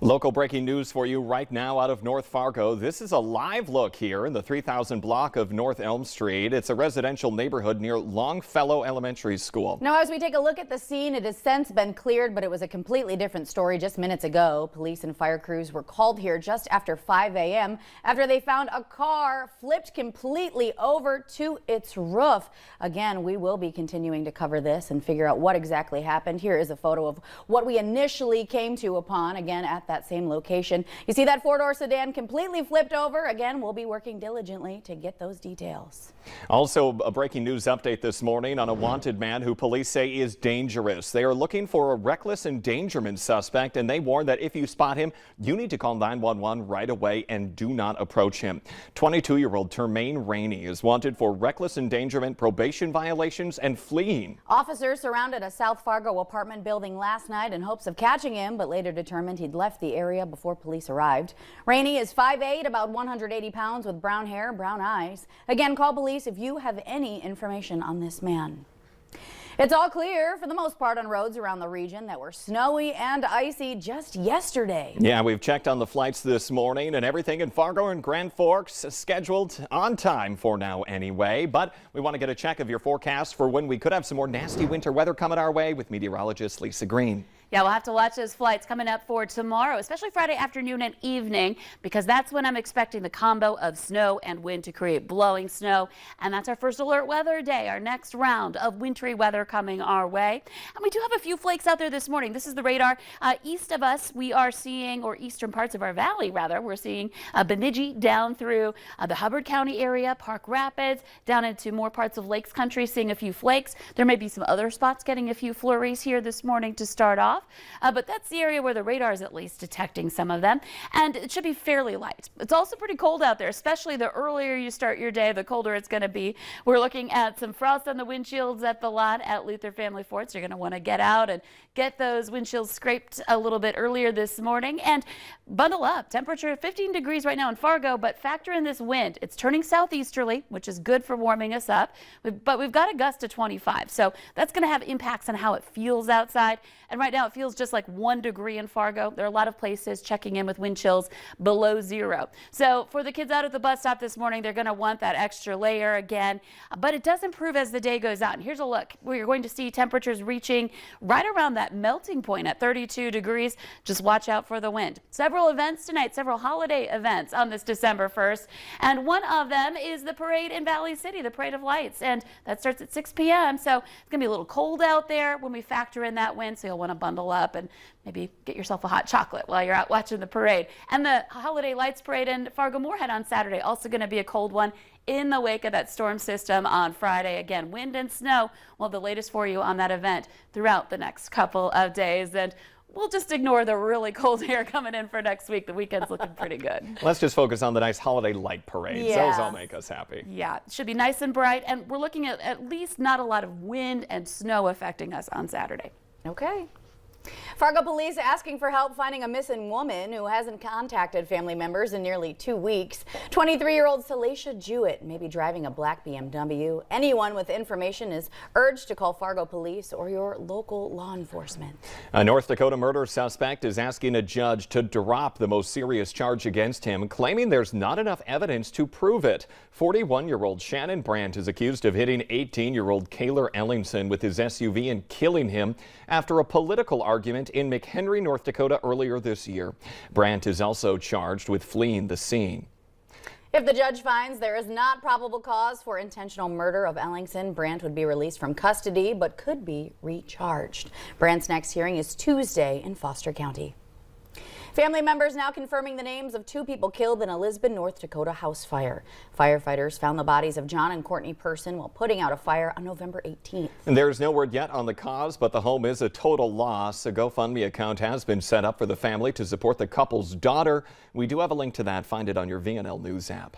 Local breaking news for you right now out of North Fargo. This is a live look here in the 3000 block of North Elm Street. It's a residential neighborhood near Longfellow Elementary School. Now, as we take a look at the scene, it has since been cleared, but it was a completely different story just minutes ago. Police and fire crews were called here just after 5 a.m. after they found a car flipped completely over to its roof. Again, we will be continuing to cover this and figure out what exactly happened. Here is a photo of what we initially came to upon, again, at that same location. You see that four-door sedan completely flipped over. Again, we'll be working diligently to get those details. Also, a breaking news update this morning on a wanted man who police say is dangerous. They are looking for a reckless endangerment suspect, and they warn that if you spot him, you need to call 911 right away and do not approach him. 22-year-old Termaine Rainey is wanted for reckless endangerment, probation violations, and fleeing. Officers surrounded a South Fargo apartment building last night in hopes of catching him, but later determined he'd left the area before police arrived. Rainey is 5'8", about 180 pounds, with brown hair, brown eyes. Again, call police if you have any information on this man. It's all clear for the most part on roads around the region that were snowy and icy just yesterday. Yeah, we've checked on the flights this morning, and everything in Fargo and Grand Forks scheduled on time for now anyway. But we want to get a check of your forecast for when we could have some more nasty winter weather coming our way with meteorologist Lisa Green. Yeah, we'll have to watch those flights coming up for tomorrow, especially Friday afternoon and evening, because that's when I'm expecting the combo of snow and wind to create blowing snow. And that's our first alert weather day, our next round of wintry weather coming our way. And we do have a few flakes out there this morning. This is the radar. East of us, we are seeing, or eastern parts of our valley, rather, we're seeing Bemidji down through the Hubbard County area, Park Rapids, down into more parts of Lakes Country, seeing a few flakes. There may be some other spots getting a few flurries here this morning to start off. But that's the area where the radar is at least detecting some of them, and it should be fairly light. It's also pretty cold out there, especially the earlier you start your day, the colder it's going to be. We're looking at some frost on the windshields at the lot at Luther Family Fort, so you're going to want to get out and get those windshields scraped a little bit earlier this morning and bundle up. Temperature 15 degrees right now in Fargo, but factor in this wind. It's turning southeasterly, which is good for warming us up, but we've got a gust to 25, so that's going to have impacts on how it feels outside. And right now it feels just like 1 degree in Fargo. There are a lot of places checking in with wind chills below 0. So for the kids out at the bus stop this morning, they're going to want that extra layer again. But it does improve as the day goes on. Here's a look. We're going to see temperatures reaching right around that melting point at 32 degrees. Just watch out for the wind. Several events tonight, several holiday events on this December 1st. And one of them is the parade in Valley City, the Parade of Lights. And that starts at 6 p.m. So it's going to be a little cold out there when we factor in that wind. So you'll want to bundle up and maybe get yourself a hot chocolate while you're out watching the parade. And the Holiday Lights Parade in Fargo-Moorhead on Saturday, also going to be a cold one in the wake of that storm system on Friday. Again, wind and snow. We'll have the latest for you on that event throughout the next couple of days. And we'll just ignore the really cold air coming in for next week. The weekend's looking pretty good. Let's just focus on the nice holiday light parades. Yeah. Those all make us happy. Yeah, it should be nice and bright. And we're looking at least not a lot of wind and snow affecting us on Saturday. Okay. Fargo police asking for help finding a missing woman who hasn't contacted family members in nearly 2 weeks. 23-year-old Salacia Jewett may be driving a black BMW. Anyone with information is urged to call Fargo police or your local law enforcement. A North Dakota murder suspect is asking a judge to drop the most serious charge against him, claiming there's not enough evidence to prove it. 41-year-old Shannon Brandt is accused of hitting 18-year-old Kaylor Ellingson with his SUV and killing him after a political argument in McHenry, North Dakota earlier this year. Brandt is also charged with fleeing the scene. If the judge finds there is not probable cause for intentional murder of Ellingson, Brandt would be released from custody but could be recharged. Brandt's next hearing is Tuesday in Foster County. Family members now confirming the names of 2 people killed in a Lisbon, North Dakota house fire. Firefighters found the bodies of John and Courtney Person while putting out a fire on November 18th. And there's no word yet on the cause, but the home is a total loss. A GoFundMe account has been set up for the family to support the couple's daughter. We do have a link to that. Find it on your VNL News app.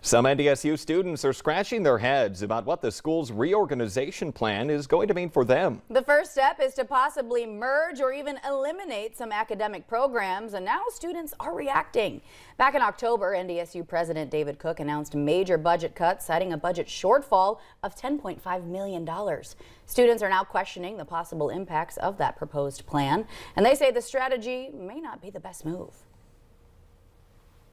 Some NDSU students are scratching their heads about what the school's reorganization plan is going to mean for them. The first step is to possibly merge or even eliminate some academic programs, and now students are reacting. Back in October, NDSU President David Cook announced major budget cuts, citing a budget shortfall of $10.5 million. Students are now questioning the possible impacts of that proposed plan, and they say the strategy may not be the best move.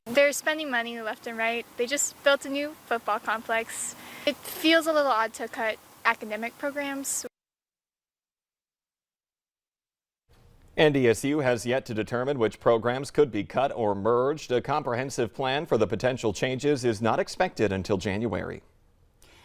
They're spending money left and right. They just built a new football complex. It feels a little odd to cut academic programs. NDSU has yet to determine which programs could be cut or merged. A comprehensive plan for the potential changes is not expected until January.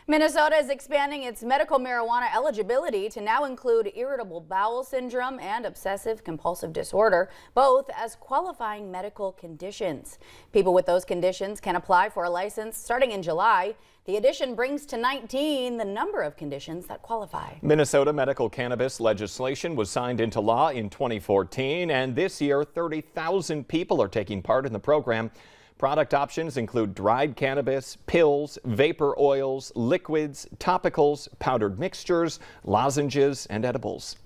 Minnesota is expanding its medical marijuana eligibility to now include irritable bowel syndrome and obsessive compulsive disorder, both as qualifying medical conditions. People with those conditions can apply for a license starting in July. The addition brings to 19 the number of conditions that qualify. Minnesota medical cannabis legislation was signed into law in 2014, and this year 30,000 people are taking part in the program. Product options include dried cannabis, pills, vapor oils, liquids, topicals, powdered mixtures, lozenges, and edibles.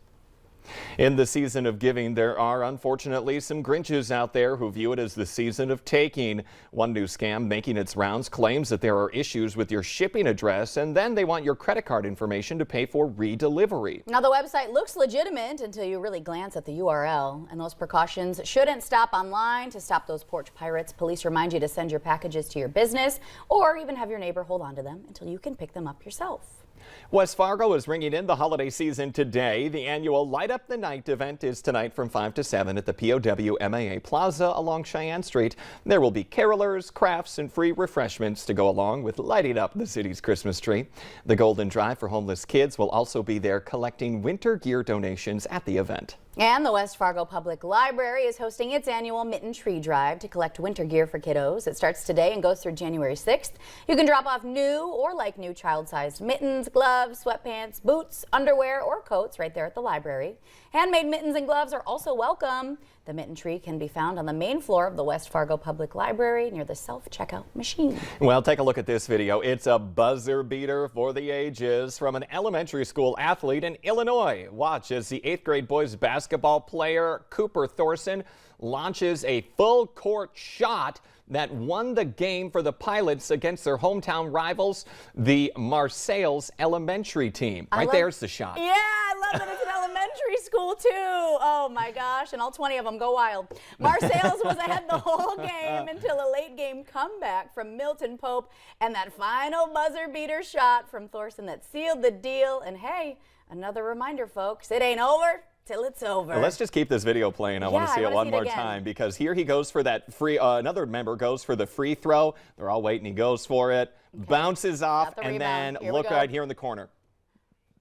In the season of giving, there are unfortunately some Grinches out there who view it as the season of taking. One new scam making its rounds claims that there are issues with your shipping address, and then they want your credit card information to pay for redelivery. Now, the website looks legitimate until you really glance at the URL, and those precautions shouldn't stop online. To stop those porch pirates, police remind you to send your packages to your business or even have your neighbor hold on to them until you can pick them up yourself. West Fargo is ringing in the holiday season today. The annual Light Up the Night event is tonight from 5 to 7 at the POW MAA Plaza along Cheyenne Street. There will be carolers, crafts, and free refreshments to go along with lighting up the city's Christmas tree. The Golden Drive for homeless kids will also be there collecting winter gear donations at the event. And the West Fargo Public Library is hosting its annual Mitten Tree Drive to collect winter gear for kiddos. It starts today and goes through January 6th. You can drop off new or like new child-sized mittens, gloves, sweatpants, boots, underwear, or coats right there at the library. Handmade mittens and gloves are also welcome. The Mitten Tree can be found on the main floor of the West Fargo Public Library near the self-checkout machine. Well, take a look at this video. It's a buzzer beater for the ages from an elementary school athlete in Illinois. Watch as the 8th grade boys basketball player Cooper Thorson launches a full court shot that won the game for the Pilots against their hometown rivals, the Marseilles elementary team. There's the shot. Yeah, I love that it's an elementary school too. Oh my gosh, and all 20 of them go wild. Marseilles was ahead the whole game until a late game comeback from Milton Pope and that final buzzer beater shot from Thorson that sealed the deal. And hey, another reminder, folks, it ain't over till it's over. Well, let's just keep this video playing. I want to see it one more time, because here he goes for that free, another member goes for the free throw. They're all waiting. He goes for it, bounces off, and then look right here in the corner.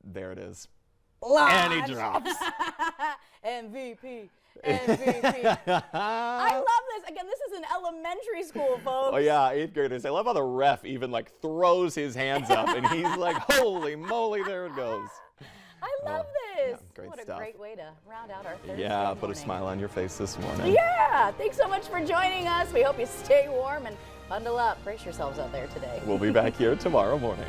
There it is. And he drops. MVP. MVP. I love this. Again, this is an elementary school, folks. Oh yeah, 8th graders. I love how the ref even like throws his hands up and he's like, holy moly, there it goes. I love this. Yeah, great what stuff. A great way to round out our Thursday Yeah, put morning. a smile on your face this morning. Yeah, thanks so much for joining us. We hope you stay warm and bundle up. Brace yourselves out there today. We'll be back here tomorrow morning.